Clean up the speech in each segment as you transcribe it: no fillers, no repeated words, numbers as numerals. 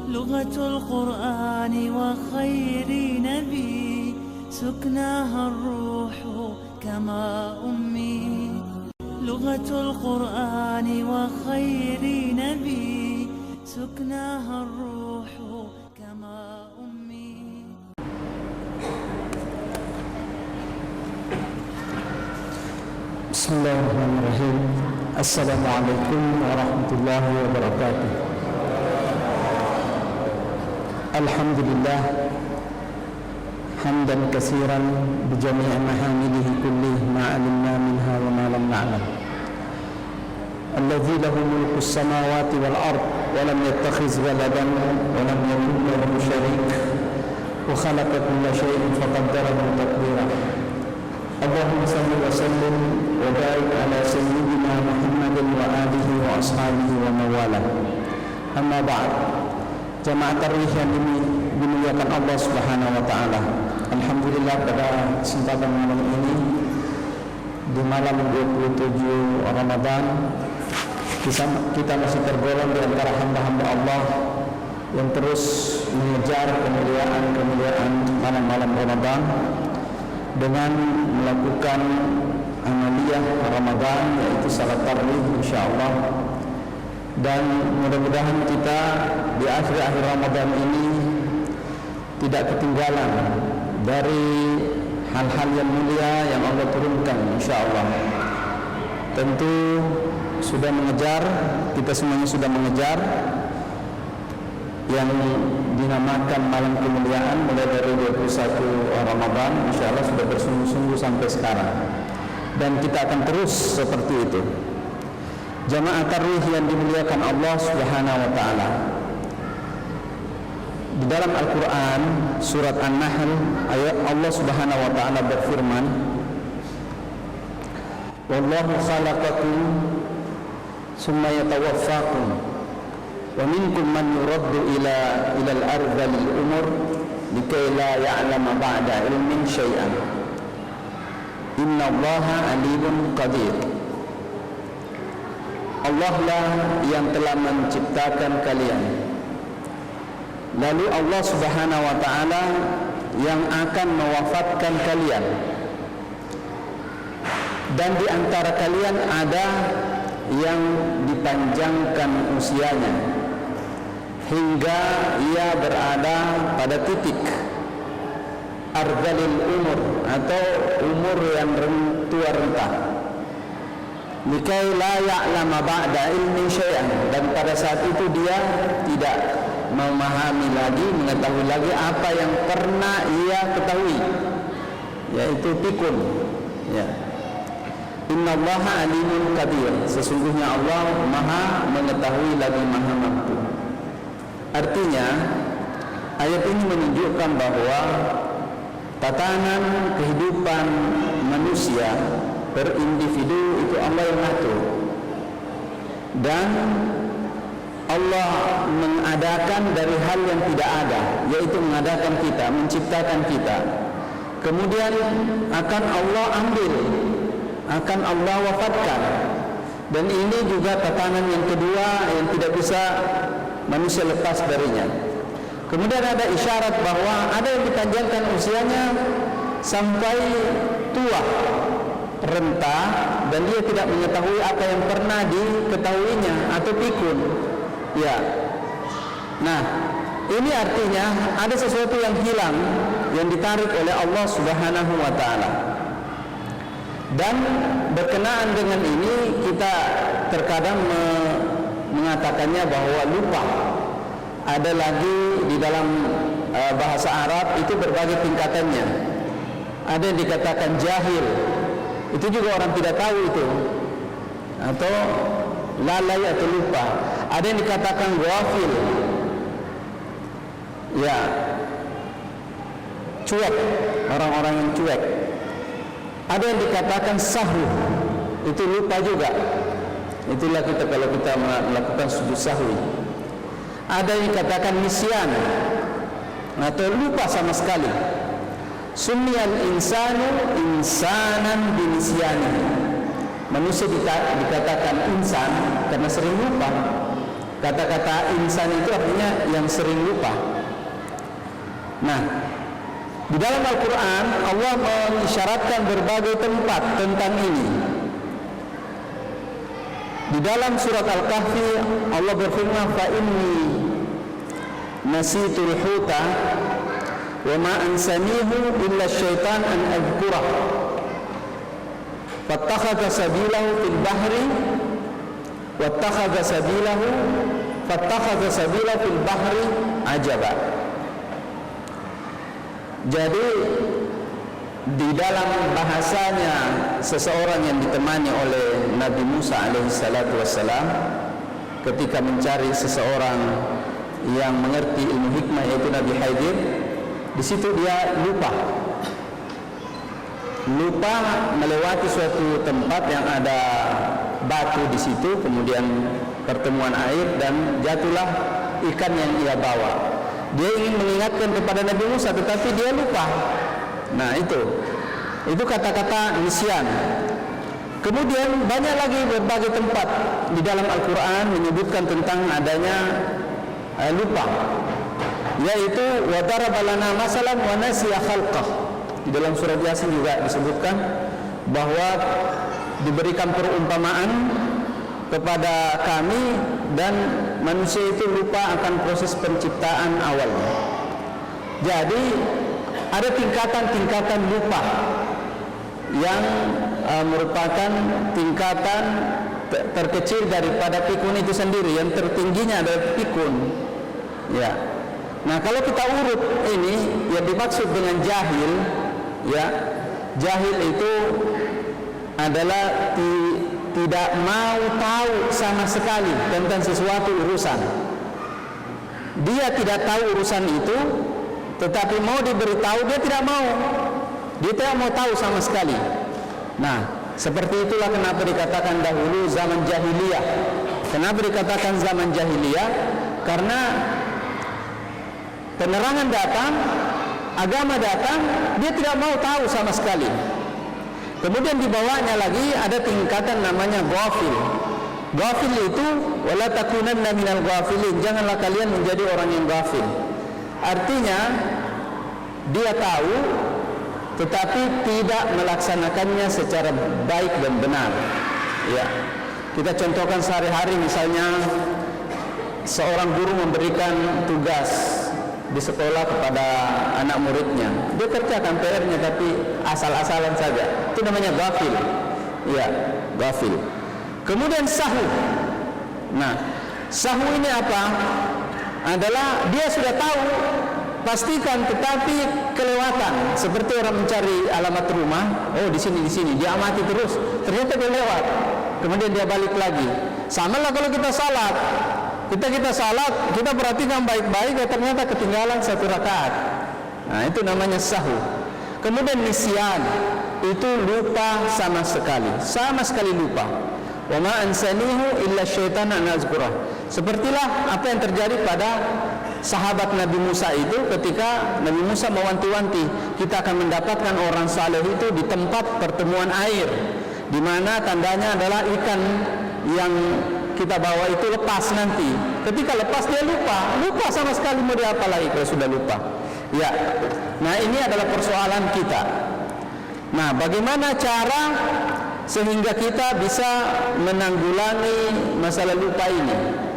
لغة القرآن وخير نبي سكناها الروح كما أمي لغة القرآن وخير نبي سكناها الروح كما أمي. بسم الله الرحمن الرحيم. السلام عليكم ورحمة الله وبركاته. الحمد لله حمدا كثيرا بجميع محامده كله ما علمنا منها وما لم نعلم. الذي له ملك السماوات والأرض ولم يتخذ ولدا ولم يكن له شريك وخلق كل شيء فقدره تقديرا. اللهم صل وسلم وبارك على سيدنا محمد وآله وأصحابه ومن والاه. أما بعد, jamaah tarawih yang dimuliakan Allah Subhanahu wa taala. Alhamdulillah pada kesempatan malam ini di malam 27 Ramadan kita masih tergolong di antara hamba-hamba Allah yang terus mengejar kemuliaan malam-malam Ramadan dengan melakukan amaliyah Ramadan, yaitu salat tarawih insyaallah. Dan mudah-mudahan kita di akhir-akhir Ramadan ini tidak ketinggalan dari hal-hal yang mulia yang Allah turunkan insyaallah. Tentu sudah mengejar, kita semuanya sudah mengejar yang dinamakan malam kemuliaan mulai dari 21 Ramadan insyaallah sudah bersungguh-sungguh sampai sekarang, dan kita akan terus seperti itu. Jamaah tarawih yang dimuliakan Allah Subhanahu wa taala, di dalam Al-Qur'an surat An-Nahl ayat Allah Subhanahu wa taala berfirman, wallahu khalaqakum summa yatawaffakum wa minkum man yuraddu ila al-ardhil umur likay la ya'lama ba'da ilmin syai'an innallaha alimun qadir. Allah lah yang telah menciptakan kalian, lalu Allah Subhanahu wa taala yang akan mewafatkan kalian, dan di antara kalian ada yang dipanjangkan usianya hingga ia berada pada titik ardhalil umur atau umur yang tua renta, likai la ya'lama ba'da ilmin syai'an, dan pada saat itu dia tidak memahami lagi, mengetahui lagi apa yang pernah ia ketahui, yaitu pikun, ya. Innallaha alimun qadir, sesungguhnya Allah maha mengetahui lagi maha mampu. Artinya ayat ini menunjukkan bahwa tatanan kehidupan manusia per individu itu Allah yang atur, dan Allah mengadakan dari hal yang tidak ada, yaitu mengadakan kita, menciptakan kita, kemudian akan Allah ambil, akan Allah wafatkan. Dan ini juga tatanan yang kedua yang tidak bisa manusia lepas darinya. Kemudian ada isyarat bahwa ada yang dipanjangkan usianya sampai tua renta, dan dia tidak mengetahui apa yang pernah diketahuinya atau pikun, ya. Nah, ini artinya ada sesuatu yang hilang, yang ditarik oleh Allah Subhanahu wa taala. Dan berkenaan dengan ini kita terkadang mengatakannya bahwa lupa. Ada lagi di dalam bahasa Arab itu berbagai tingkatannya. Ada yang dikatakan jahil, itu juga orang tidak tahu itu, atau lalai atau lupa. Ada yang dikatakan ghafil, ya, cuek, orang-orang yang cuek. Ada yang dikatakan sahwi, itu lupa juga. Itulah kita kalau kita melakukan sujud sahwi. Ada yang dikatakan nisyan, atau lupa sama sekali. Sunniyal insanu insanan binisyani. Manusia dikatakan insan karena sering lupa. Kata-kata insan itu artinya yang sering lupa. Nah, di dalam Al-Quran Allah mengisyaratkan berbagai tempat tentang ini. Di dalam surat Al-Kahfi Allah berfirman, fa inni nasitul huta wa ma ansanihu illa syaitan an adhkurah fattakhadha sabilahu fil bahri wattakhadha sabilahu fil bahri ajaba. Jadi di dalam bahasanya seseorang yang ditemani oleh Nabi Musa alaihissalatu wassalam ketika mencari seseorang yang mengerti ilmu hikmah yaitu Nabi Khidir, di situ dia lupa melewati suatu tempat yang ada batu di situ, kemudian pertemuan air dan jatuhlah ikan yang ia bawa. Dia ingin mengingatkan kepada Nabi Musa tetapi dia lupa. Nah, itu kata-kata nisyan. Kemudian banyak lagi berbagai tempat di dalam Al-Quran menyebutkan tentang adanya lupa, yaitu wa daraba lana masalan wa nasiya khalqah. Di dalam surat Yasin juga disebutkan bahwa diberikan perumpamaan kepada kami dan manusia itu lupa akan proses penciptaan awalnya. Jadi ada tingkatan-tingkatan lupa yang merupakan tingkatan terkecil daripada pikun itu sendiri. Yang tertingginya adalah pikun. Ya. Nah, kalau kita urut ini yang dimaksud dengan jahil, ya, jahil itu adalah tidak mau tahu sama sekali tentang sesuatu urusan. Dia tidak tahu urusan itu, tetapi mau diberitahu dia tidak mau. Dia tidak mau tahu sama sekali. Nah, seperti itulah kenapa dikatakan dahulu zaman jahiliyah. Kenapa dikatakan zaman jahiliyah? Karena penerangan datang, agama datang, dia tidak mau tahu sama sekali. Kemudian di bawahnya lagi ada tingkatan namanya ghafil. Ghafil itu wala takunanna minal ghafilin, janganlah kalian menjadi orang yang ghafil. Artinya dia tahu tetapi tidak melaksanakannya secara baik dan benar. Ya. Kita contohkan sehari-hari, misalnya seorang guru memberikan tugas di sekolah kepada anak muridnya. Dia kerjakan PR-nya tapi asal-asalan saja. Itu namanya ghafil. Ya, ghafil. Kemudian sahu. Nah, sahu ini apa? Adalah dia sudah tahu, pastikan tetapi kelewatan. Seperti orang mencari alamat rumah, oh di sini, dia amati terus, ternyata dia lewat. Kemudian dia balik lagi. Sama lah kalau kita salat. Kita salat, kita perhatikan baik-baik, ya ternyata ketinggalan satu rakaat. Nah, itu namanya sahu. Kemudian nisyan, itu lupa sama sekali lupa. Wa ma ansanihu illa syaitan an azkurah. Sepertilah apa yang terjadi pada sahabat Nabi Musa itu ketika Nabi Musa mewanti-wanti, kita akan mendapatkan orang saleh itu di tempat pertemuan air, di mana tandanya adalah ikan yang kita bawa itu lepas nanti. Ketika lepas dia lupa sama sekali mau dia apa lagi kalau sudah lupa. Ya. Nah, ini adalah persoalan kita. Nah, bagaimana cara sehingga kita bisa menanggulangi masalah lupa ini?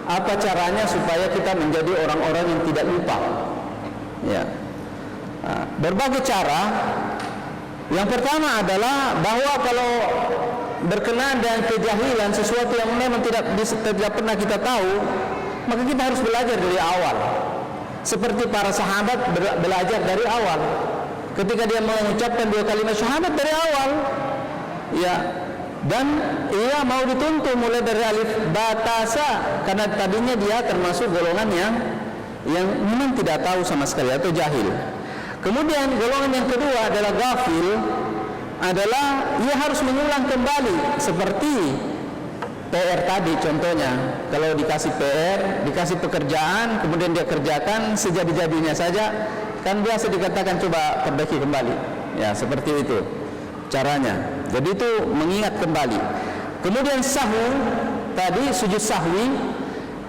Apa caranya supaya kita menjadi orang-orang yang tidak lupa? Ya. Nah, berbagai cara. Yang pertama adalah bahwa kalau berkenaan dengan kejahilan, sesuatu yang memang tidak pernah kita tahu, maka kita harus belajar dari awal. Seperti para sahabat belajar dari awal. Ketika dia mengucapkan 2 kalimat syahadat dari awal, ya, dan ia mau dituntut mulai dari alif ba ta sa, karena tadinya dia termasuk golongan yang memang tidak tahu sama sekali atau jahil. Kemudian golongan yang kedua adalah ghafil, adalah ia harus mengulang kembali seperti PR tadi contohnya. Kalau dikasih PR, dikasih pekerjaan, kemudian dia kerjakan sejadi-jadinya saja, kan biasa dikatakan coba perbaiki kembali. Ya, seperti itu caranya. Jadi itu mengingat kembali. Kemudian sahu tadi, sujud sahwi,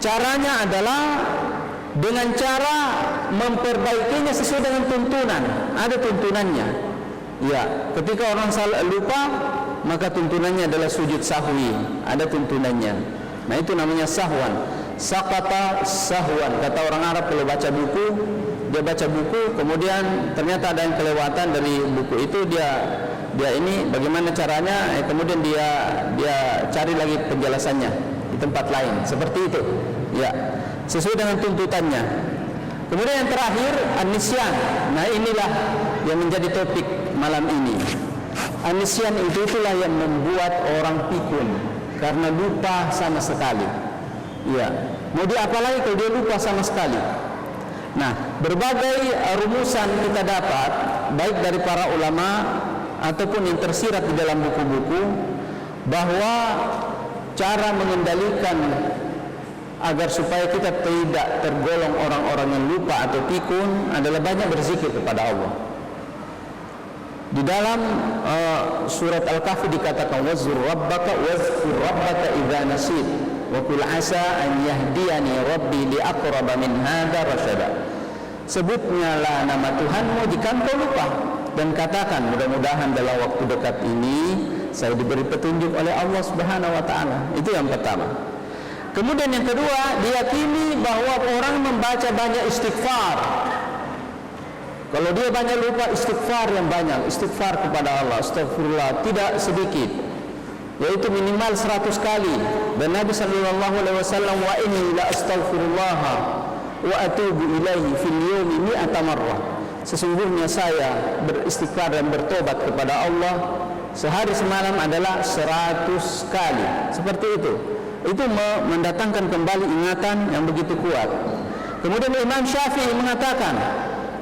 Caranya adalah dengan cara memperbaikinya sesuai dengan tuntunan. Ada tuntunannya. Ya, ketika orang lupa, maka tuntunannya adalah sujud sahwi. Ada tuntunannya. Nah, itu namanya sahwan. Sakata sahwan. Kata orang Arab kalau baca buku, dia baca buku, kemudian ternyata ada yang kelewatan dari buku itu, dia ini bagaimana caranya, kemudian dia cari lagi penjelasannya di tempat lain. Seperti itu. Ya, sesuai dengan tuntutannya. Kemudian yang terakhir, an-nisyan. Nah, inilah yang menjadi topik malam ini. An-nisyan itulah yang membuat orang pikun karena lupa sama sekali. Ya, mau apa lagi kalau dia lupa sama sekali. Nah, berbagai rumusan kita dapat baik dari para ulama ataupun yang tersirat di dalam buku-buku, bahwa cara mengendalikan agar supaya kita tidak tergolong orang-orang yang lupa atau pikun adalah banyak berzikir kepada Allah. Di dalam surat Al-Kahfi dikatakan wazkur rabbaka idza nasit wa qul asa an yahdiyani rabbi li aqraba min hadza rasyada. Sebutnyalah nama Tuhanmu jika engkau lupa, dan katakan mudah-mudahan dalam waktu dekat ini saya diberi petunjuk oleh Allah Subhanahu wa taala. Itu yang pertama. Kemudian yang kedua, diyakini bahwa orang membaca banyak istighfar. Kalau dia banyak lupa, istighfar yang banyak, istighfar kepada Allah, astagfirullah, tidak sedikit, yaitu minimal 100 kali. Dan Nabi sallallahu alaihi wasallam, wa inni la astaghfirullah wa atubu ilaihi fil yawmi mi'ata marrah. Sesungguhnya saya beristighfar dan bertobat kepada Allah sehari semalam adalah 100 kali. Seperti itu. Itu mendatangkan kembali ingatan yang begitu kuat. Kemudian Imam Syafi'i mengatakan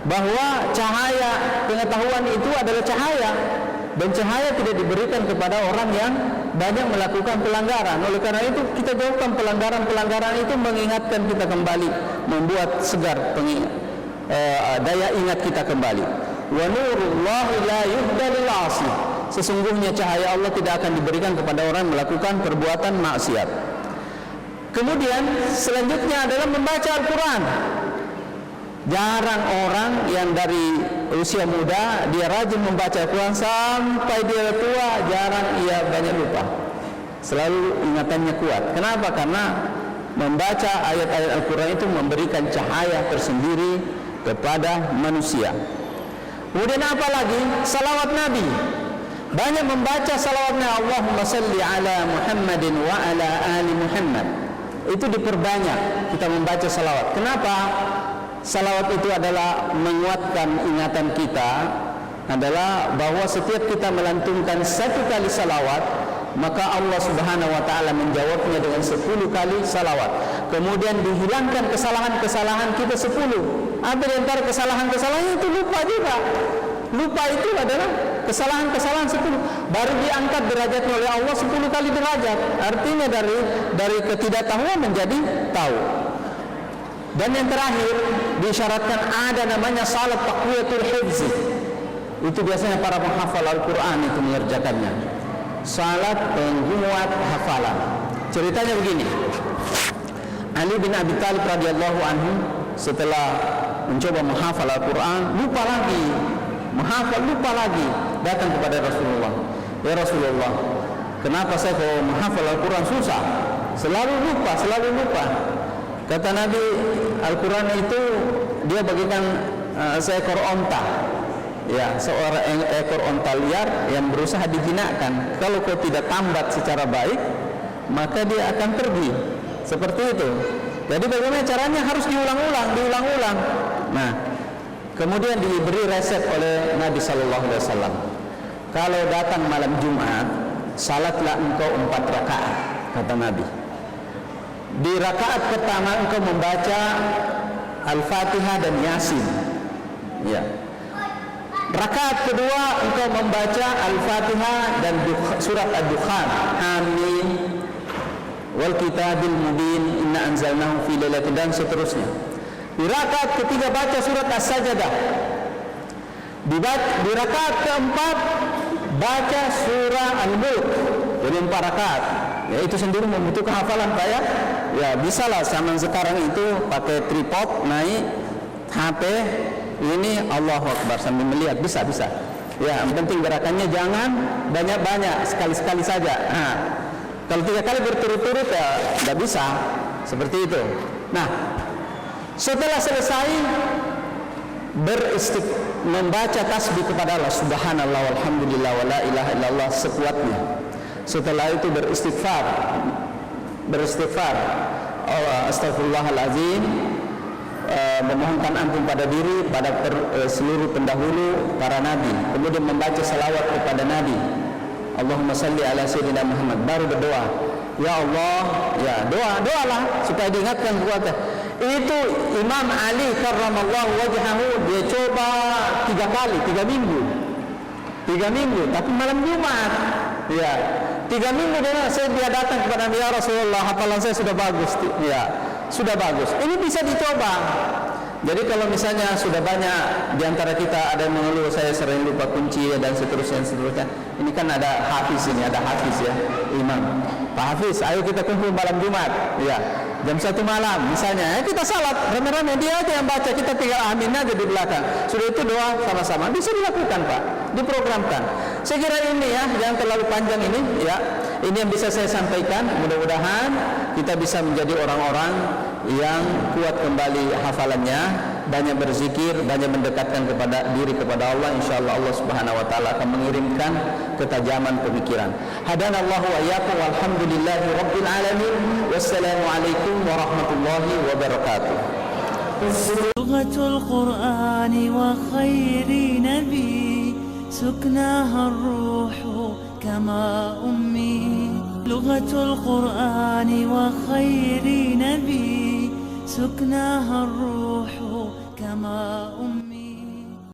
bahwa cahaya pengetahuan itu adalah cahaya, dan cahaya tidak diberikan kepada orang yang banyak melakukan pelanggaran. Oleh karena itu kita jauhkan pelanggaran-pelanggaran itu, mengingatkan kita kembali, membuat segar daya ingat kita kembali. Wa nurullahi la yuhda lil 'asi. Sesungguhnya cahaya Allah tidak akan diberikan kepada orang melakukan perbuatan maksiat. Kemudian selanjutnya adalah membaca Al-Quran. Jarang orang yang dari usia muda dia rajin membaca Al-Quran sampai dia tua, jarang ia banyak lupa. Selalu ingatannya kuat. Kenapa? Karena membaca ayat-ayat Al-Quran itu memberikan cahaya tersendiri kepada manusia. Kemudian apa lagi? Salawat Nabi. Banyak membaca salawatnya, Allahumma salli ala Muhammadin wa ala ali Muhammad. Itu diperbanyak kita membaca salawat. Kenapa? Salawat itu adalah menguatkan ingatan kita, adalah bahwa setiap kita melantunkan 1 kali salawat, maka Allah Subhanahu wa taala menjawabnya dengan 10 kali salawat. Kemudian dihilangkan kesalahan-kesalahan kita 10. Ada di antara kesalahan-kesalahan itu lupa juga. Lupa itu adalah kesalahan-kesalahan 10. Baru diangkat derajatnya oleh Allah 10 kali derajat. Artinya dari ketidaktahuan menjadi tahu. Dan yang terakhir disyaratkan ada namanya salat taqwiyatul hifzi. Itu biasanya para penghafal Al-Quran itu mengerjakannya. Salat penguat hafalan. Ceritanya begini. Ali bin Abi Thalib radhiyallahu anhu setelah mencoba menghafal Al-Quran, lupa lagi. Lupa lagi, datang kepada Rasulullah. Ya Rasulullah, kenapa saya kalau menghafal Al-Quran susah? Selalu lupa. Kata Nabi, Al-Quran itu dia bagikan seekor onta. Ya, seorang ekor onta liar yang berusaha dijinakkan. Kalau kau tidak tambat secara baik, maka dia akan pergi. Seperti itu. Jadi bagaimana caranya? Harus diulang-ulang. Nah, kemudian diberi resep oleh Nabi sallallahu alaihi wasallam. Kalau datang malam Jumat, salatlah engkau 4 rakaat, kata Nabi. Di rakaat pertama engkau membaca Al-Fatihah dan Yasin. Ya. Rakaat kedua engkau membaca Al-Fatihah dan surat Ad-Dukhan. Amin. Wal kitabil mubin, inna anzalnahu fi lailatin, dan seterusnya. Di rakaat ketiga baca surat As-Sajdah. Di rakaat keempat baca surah Al-Mulk. Jadi 4 rakaat. Ya, itu sendiri membutuhkan hafalan Pak ya. Ya bisa lah zaman sekarang itu pakai tripod, naik HP ini Allahu Akbar sambil melihat, bisa. Ya, yang penting gerakannya jangan banyak-banyak, sekali-sekali saja. Nah, kalau 3 kali berturut-turut ya tidak bisa seperti itu. Nah, setelah selesai membaca tasbih kepada Allah, subhanallah walhamdulillah wala ilaha illallah sekuatnya. Setelah itu beristighfar, astagfirullahalazim, memohonkan ampun pada diri, pada seluruh pendahulu para nabi, kemudian membaca salawat kepada nabi, Allahumma salli ala sayyidina Muhammad, baru berdoa, ya Allah, ya doalah supaya diingatkan kekuatan. Itu Imam Ali karramallahu wajhahu, dia coba 3 minggu, tapi malam Jumat, ya 3 minggu dia datang kepada Nabi, ya Rasulullah, hafalan saya sudah bagus, ya sudah bagus. Ini bisa dicoba. Jadi kalau misalnya sudah banyak di antara kita ada yang mengeluh, saya sering lupa kunci dan seterusnya. Ini kan ada hafiz ya, imam. Pak Hafiz, ayo kita kumpul malam Jumat, ya jam 1 malam misalnya. Kita salat rame-rame, dia aja yang baca, kita tinggal amin aja di belakang. Sudah itu doa sama-sama, bisa dilakukan Pak, diprogramkan. Saya kira ini ya, jangan terlalu panjang ini ya. Ini yang bisa saya sampaikan. Mudah-mudahan kita bisa menjadi orang-orang yang kuat kembali hafalannya, banyak berzikir, banyak mendekatkan diri kepada Allah. Insyaallah Allah Subhanahu wa taala akan mengirimkan ketajaman pemikiran. Hadanallahu wa iyyakum, walhamdulillahi rabbil alamin. Wassalamu alaikum warahmatullahi wabarakatuh. Lughatul Qur'ani wa khairi nabi, suknaha ar-ruhu kama ummi. Lughatul Qur'ani wa khairi nabi, سكناها الروح كما أمي.